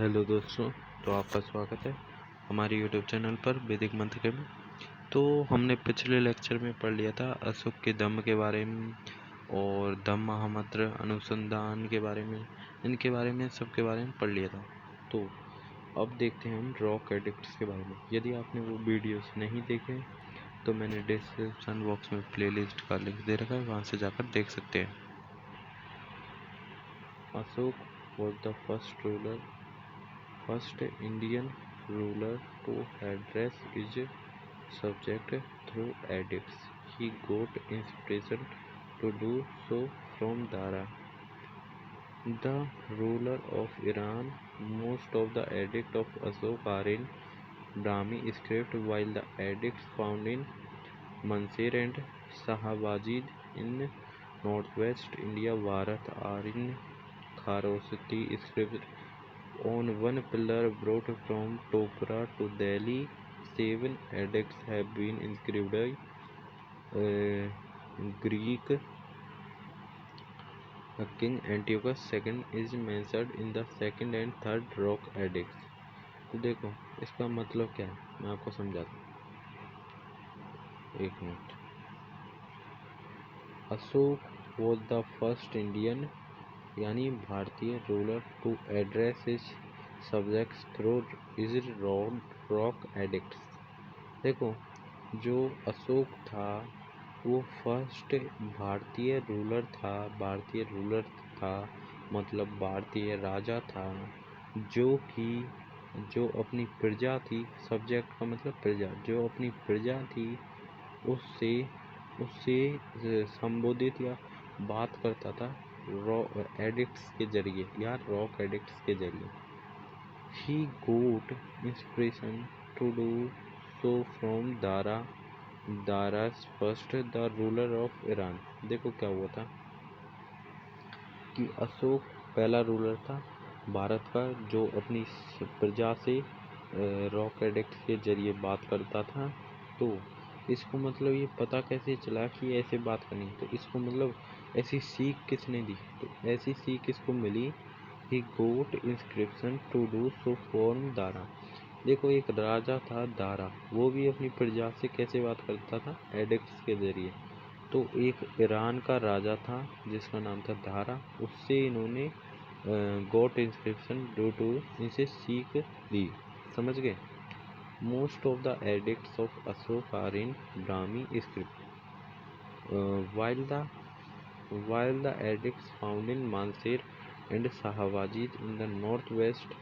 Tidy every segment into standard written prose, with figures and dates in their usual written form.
Hello दोस्तों। तो आपका स्वागत है हमारे यूट्यूब चैनल पर वैदिक मंत्र के में। तो हमने पिछले लेक्चर में पढ़ लिया था अशोक के धम्म के बारे में और धम्म महामंत्र अनुसंधान के बारे में, इनके बारे में सबके बारे में पढ़ लिया था। तो अब देखते हैं हम रॉक एडिक्ट्स के बारे में। यदि आपने वो वीडियोस नहीं देखे तो मैंने डिस्क्रिप्शन बॉक्स में प्लेलिस्ट का लिंक दे रखा है, वहाँ से जाकर देख सकते हैं। Ashok was the first Indian ruler to address his subject through edicts. He got inspiration to do so from Dara, the ruler of Iran. Most of the edicts of Ashok are in Brahmi script, while the edicts found in Mansur and Shahabajid in northwest India, Bharat, are in Kharosthi script. On one pillar brought from Topra to Delhi, 7 edicts have been inscribed. Greek King Antiochus II is mentioned in the second and third rock edicts. तो देखो इसका मतलब क्या है, मैं आपको समझाता हूँ। एक minute. Ashoka was the first Indian यानी भारतीय ruler to address his subjects through his rock edicts. देखो जो अशोक था वो फर्स्ट भारतीय रूलर था, मतलब भारतीय राजा था जो अपनी प्रजा थी। सब्जेक्ट का मतलब प्रजा, जो अपनी प्रजा थी उससे संबोधित या बात करता था एडिक्ट्स के जरिए या रॉक एडिक्ट्स के जरिए। He got inspiration to do so from Dara's first, the ruler of Iran। देखो क्या हुआ था कि अशोक पहला रूलर था भारत का जो अपनी प्रजा से रॉक एडिक्ट्स के जरिए बात करता था। तो इसको मतलब ये पता कैसे चला कि ऐसे बात करनी, तो इसको मतलब ऐसी सीख किसने दी, तो ऐसी सीख इसको मिली। He got inscription to do so form Dara. देखो एक राजा था दारा, वो भी अपनी प्रजा से कैसे बात करता था, एडिक्ट्स के जरिए। तो एक ईरान का राजा था जिसका नाम था दारा, उससे इन्होंने गोट इंस्क्रिप्शन डू टू इनसे सीख ली। समझ गए। Most of the edicts of Ashoka are in Brahmi script, while the edicts found in Mansur and Shahabajid in the northwest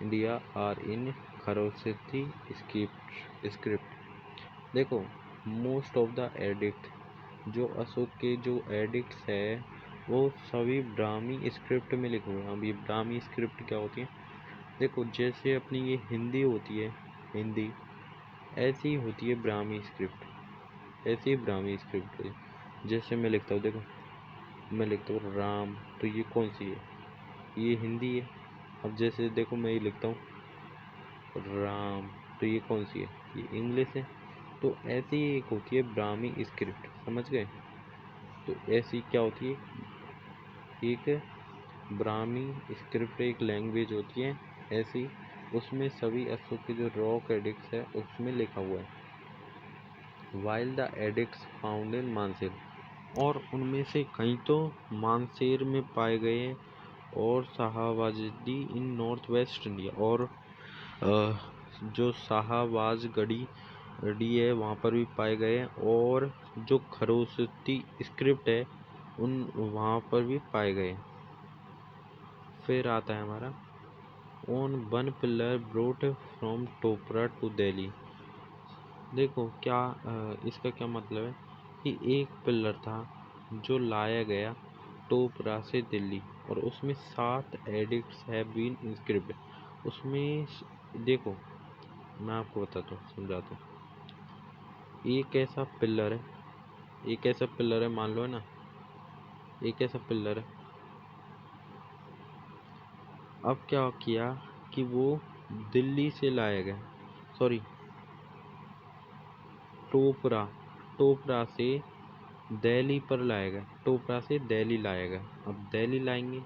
India are in Kharosthi script। देखो मोस्ट ऑफ द एडिक्ट, जो अशोक के जो addicts है वो सभी ब्राह्मी स्क्रिप्ट में लिखे हुए हैं। अब ये ब्राह्मी स्क्रिप्ट क्या होती है, देखो जैसे अपनी ये हिंदी होती है, हिंदी ऐसी होती है ब्राह्मी स्क्रिप्ट, ऐसी ब्राह्मी स्क्रिप्ट है। जैसे मैं लिखता हूँ, देखो मैं लिखता हूँ राम, तो ये कौन सी है, ये हिंदी है। अब जैसे देखो मैं ये लिखता हूँ राम, तो ये कौन सी है, ये इंग्लिश है। तो ऐसी एक होती है ब्राह्मी स्क्रिप्ट, समझ गए। तो ऐसी क्या होती है, एक ब्राह्मी स्क्रिप्ट एक लैंग्वेज होती है ऐसी, उसमें सभी अशोक के जो रॉक एडिक्ट्स है उसमें लिखा हुआ है। While the edicts found in Mansehra, और उनमें से कई तो मानसेर में पाए गए और शाहबाजी इन नॉर्थ वेस्ट इंडिया, और जो शाहबाजगढ़ी है वहाँ पर भी पाए गए, और जो खरोस्ती स्क्रिप्ट है उन वहाँ पर भी पाए गए। फिर आता है हमारा on one pillar brought from Topra to Delhi. देखो क्या इसका क्या मतलब है कि एक पिलर था जो लाया गया टोपरा से दिल्ली, और उसमें 7 एडिक्ट्स हैव बीन इंस्क्रिप्ट। उसमें देखो मैं आपको बताता हूँ, समझाता हूँ। एक ऐसा पिलर है, मान लो है ना, एक ऐसा पिलर है। अब क्या किया कि वो दिल्ली से लाया गया, सॉरी टोपरा से दिल्ली पर लाया गया, टोपरा से दिल्ली लाया गया। अब दिल्ली लाएंगे,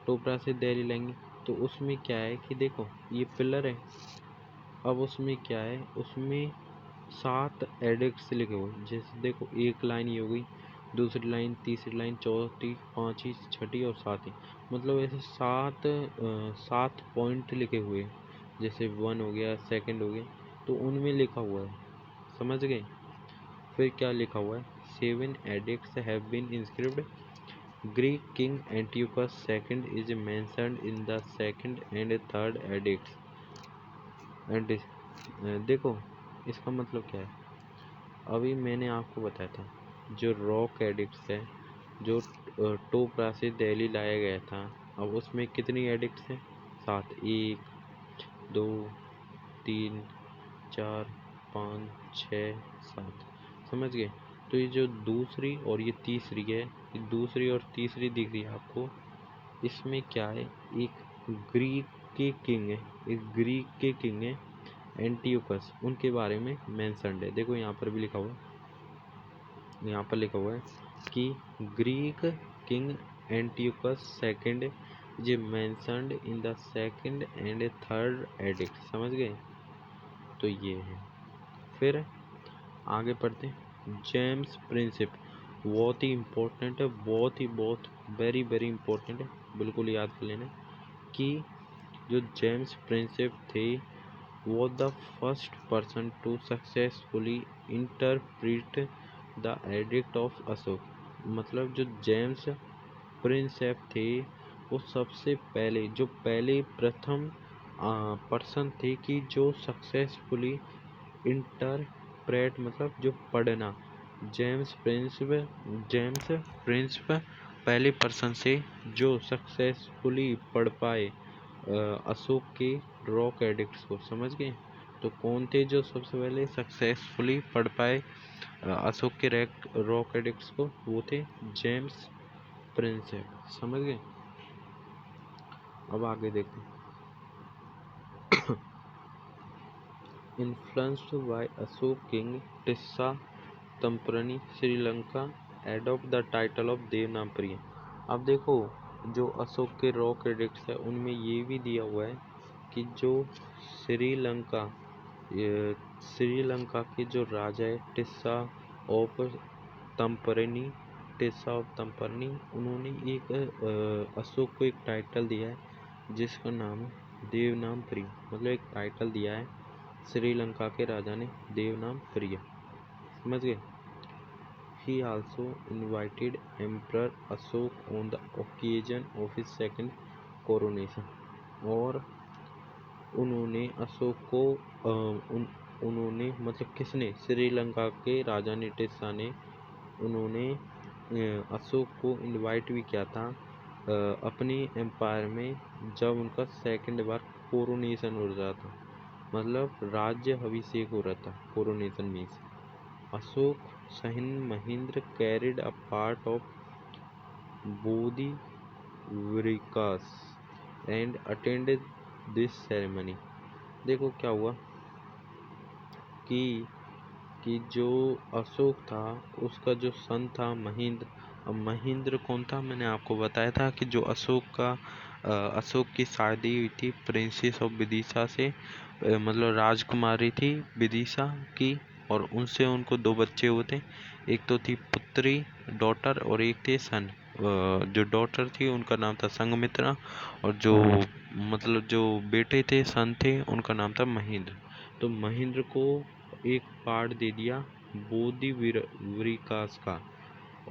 टोपरा से दिल्ली लाएंगे, तो उसमें क्या है कि देखो ये पिलर है, अब उसमें क्या है, उसमें 7 एडिक्ट्स लिखे हुए हैं। जैसे देखो एक लाइन ये हो गई, दूसरी लाइन, तीसरी लाइन, चौथी, पाँचवीं, छठी और सातवीं, मतलब ऐसे 7 पॉइंट लिखे हुए हैं। जैसे 1 हो गया, सेकंड हो गया, तो उनमें लिखा हुआ है, समझ गए। फिर क्या लिखा हुआ है, 7 edicts have been inscribed. Greek king Antiochus II is mentioned in the second and third edicts. And देखो इसका मतलब क्या है, अभी मैंने आपको बताया था जो रॉक एडिक्ट्स है, जो टोपरा से दिल्ली लाया गया था, अब उसमें कितनी एडिक्ट्स हैं, 7, 1 2 3 4 5 6 7, समझ गए। तो ये जो दूसरी और ये तीसरी है, ये दूसरी और तीसरी दिख रही है आपको, इसमें क्या है, एक ग्रीक के किंग है, एक ग्रीक के किंग है एंटियोकस, उनके बारे में मेंशन्ड है। देखो यहाँ पर भी लिखा हुआ है, यहाँ पर लिखा हुआ है कि Greek king Antiochus second J mentioned in the second and third addict, समझ गए। तो ये है, फिर आगे पढ़ते हैं। जेम्स प्रिंसिप बहुत ही इम्पोर्टेंट है, बहुत वेरी वेरी इम्पोर्टेंट है, बिल्कुल याद कर लेना कि जो जेम्स प्रिंसिप थे was the first person to successfully interpret the edict of Ashok. मतलब जो जेम्स प्रिंसेप थे वो सबसे पहले, जो पहले प्रथम पर्सन थे कि जो सक्सेसफुली इंटरप्रेट मतलब जो पढ़ना, जेम्स प्रिंसिप पहले पर्सन से जो सक्सेसफुली पढ़ पाए अशोक के रॉक एडिक्ट्स को, समझ गए। तो कौन थे जो सबसे पहले सक्सेसफुली पढ़ पाए अशोक के रॉक एडिक्ट्स को, वो थे जेम्स प्रिंसेप, समझ गए। अब आगे देखते हैं। Influenced by Ashoka king Tissa Tamraparni Sri Lanka adopt the title of Devanagari. अब देखो जो अशोक के रॉक एडिक्ट्स है उनमें ये भी दिया हुआ है कि जो श्रीलंका श्रीलंका के जो राजा है टिस्सा ऑफ तम्परनी, उन्होंने एक अशोक को एक टाइटल दिया है जिसका नाम है देवनागरी, मतलब एक टाइटल दिया है श्रीलंका के राजा ने, देवनागरी, समझ गए। He also invited Emperor Ashok on the occasion of his second coronation. और उन्होंने अशोक को उन्होंने मतलब किसने, श्रीलंका के राजा ने, टिस्सा ने, उन्होंने अशोक को इनवाइट भी किया था अपनी एम्पायर में, जब उनका सेकंड बार कोरोनेशन हो रहा था, मतलब राज्य अभिषेक हो रहा था, coronation means. Ashok Sahin Mahindra carried a part of Bodhi Vrikas and attended this ceremony. देखो क्या हुआ कि जो अशोक था उसका जो सन था महेंद्र। अब महेंद्र कौन था, मैंने आपको बताया था कि जो अशोक की शादी हुई थी प्रिंसेस ऑफ विदिशा से, मतलब राजकुमारी थी विदिशा की, और उनसे उनको 2 बच्चे हुए थे, एक तो थी पुत्री डॉटर और एक थे सन। जो डॉटर थी उनका नाम था संघमित्रा, और जो मतलब जो बेटे थे सन थे उनका नाम था महेंद्र। तो महेंद्र को एक पार्ट दे दिया बोधि विकास का,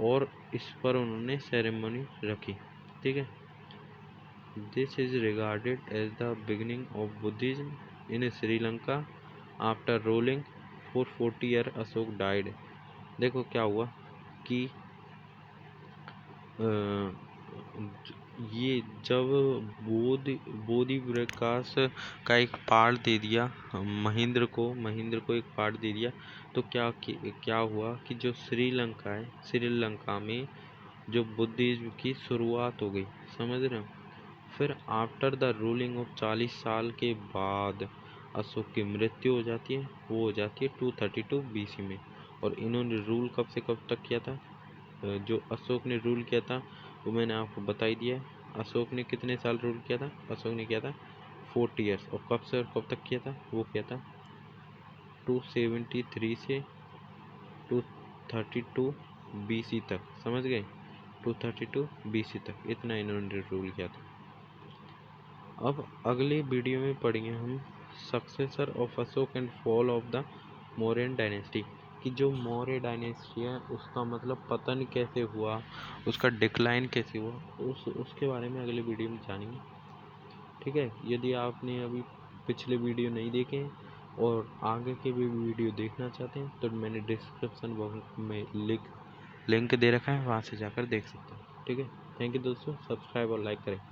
और इस पर उन्होंने सेरेमनी रखी, ठीक है। This is regarded as the beginning of Buddhism in Sri Lanka after ruling for 40 year Ashok died. देखो क्या हुआ कि ये जब बोधि विकास का एक पार्ट दे दिया महेंद्र को एक पार्ट दे दिया, तो क्या हुआ कि जो श्रीलंका है, श्रीलंका में जो बुद्धिज्म की शुरुआत हो गई, समझ रहे हो। फिर आफ्टर द रूलिंग ऑफ 40 साल के बाद अशोक की मृत्यु हो जाती है, वो हो जाती है 232 BC में। और इन्होंने रूल कब से कब तक किया था, जो अशोक ने रूल किया था वो मैंने आपको बता ही दिया है, अशोक ने कितने साल रूल किया था? अशोक ने किया था 40 ईयर्स। और कब से और कब तक किया था? वो किया था 273 से 232 BC तक, समझ गए? 232 BC तक इतना इन्होंने रूल किया था। अब अगले वीडियो में पढ़ेंगे हम successor of Ashok and fall of the Mauryan dynasty, कि जो मौर्य डायनेस्टी है उसका मतलब पतन कैसे हुआ, उसका डिक्लाइन कैसे हुआ, उसके बारे में अगले वीडियो में जानेंगे। ठीक है, यदि आपने अभी पिछले वीडियो नहीं देखे और आगे के भी वीडियो देखना चाहते हैं तो मैंने डिस्क्रिप्शन बॉक्स में लिंक दे रखा है, वहाँ से जाकर देख सकते हैं। ठीक है, थैंक यू दोस्तों, सब्सक्राइब और लाइक करें।